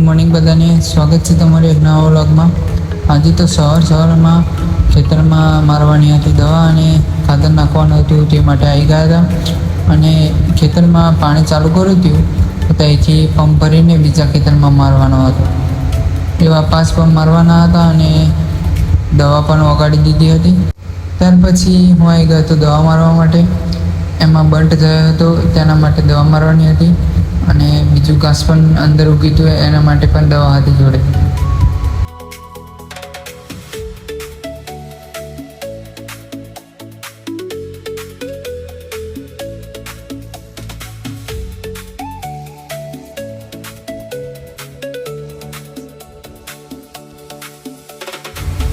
Morning બધાને, સ્વાગત છે તમારી એક નવા વ્લોગમાં। આજે તો સવારમાં ખેતરમાં મારવાની હતી દવા અને ખાતર નાખવાનું હતું, તે માટે આવી ગયા હતા અને ખેતરમાં પાણી ચાલુ કર્યું હતું તો ત્યાંથી પંપ ભરીને બીજા ખેતરમાં મારવાનો હતો। એવા 5 પંપ મારવાના હતા અને દવા પણ વગાડી દીધી હતી। ત્યાર પછી હું આવી ગયો હતો દવા મારવા માટે। એમાં બંધ થયો હતો, તેના માટે દવા મારવાની હતી અને બીજું ઘાસ પણ અંદર ઉગી હતું, એના માટે પણ દવા હતી જોડે।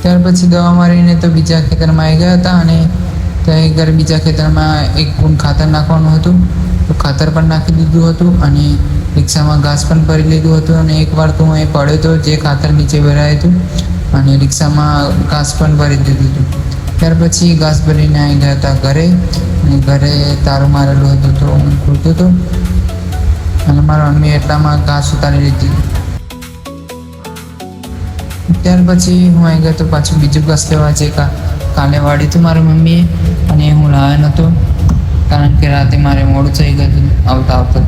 ત્યાર પછી દવા મારીને તો બીજા ખેતરમાં આવી ગયા હતા અને ત્યાં ઘર બીજા ખેતરમાં એક ગુણ ખાતર નાખવાનું હતું, તો ખાતર પણ નાખી દીધું હતું અને રિક્ષામાં ઘાસ પણ ભરી લીધું હતું। અને એકવાર તો હું એ પડ્યો હતો જે ખાતર નીચે ભરાયું હતું અને રિક્ષામાં ઘાસ પણ ભરી દીધું હતું। ત્યાર પછી ઘાસ ભરીને આવી ગયા હતા ઘરે અને ઘરે તારું મારેલું હતું તો હું ખોલતો હતો અને મારા મમ્મી એટલામાં ઘાસ ઉતારી લીધી। ત્યાર પછી હું આવી ગયો તો પાછું બીજું ઘાસ લેવા જે કાલે વાળી હતું મારી મમ્મીએ અને હું લાવ્યો નહોતો કારણ કે રાતે મારે મોડું થઈ ગયું આવતા આવતા।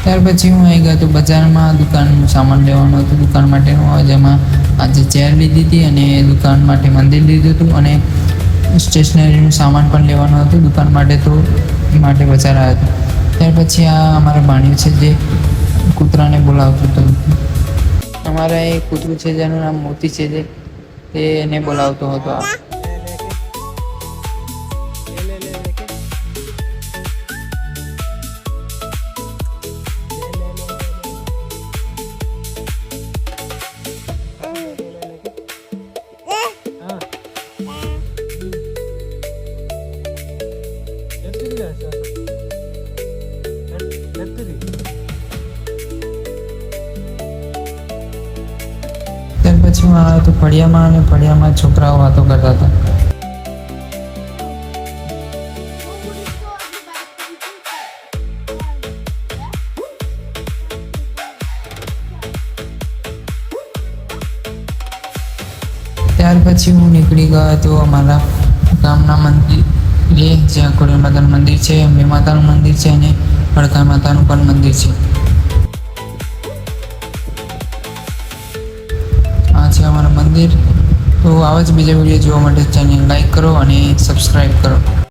ત્યાર પછી હું આવી ગયો તો બજારમાં દુકાનનું સામાન લેવાનું હતું, દુકાન માટેનું, જેમાં આજે ચેર લીધી હતી અને દુકાન માટે મંદિર લીધું હતું અને સ્ટેશનરીનું સામાન પણ લેવાનું હતું દુકાન માટે, તો એ માટે બજાર આવ્યો હતો। ત્યાર પછી આ અમારા ભાણિયું છે જે કૂતરાને બોલાવતું હતું। અમારા એક કૂતરું છે જેનું નામ મોતી છે તે એને બોલાવતો હતો। ત્યાર પછી હું આવ્યો તો ફળિયામાં અને ફળિયામાં છોકરાઓ વાતો કરતા હતા। ત્યાર પછી હું નીકળી ગયો તો અમારા ગામના મંદિરે, જ્યાં ખોડિયાર માતાનું મંદિર છે, અંબે માતાનું મંદિર છે અને હડકા માતાનું પણ મંદિર છે। આ છે અમારું મંદિર। તો આવા જ બીજા વિડીયો જોવા માટે ચેનલ લાઈક કરો અને સબસ્ક્રાઈબ કરો।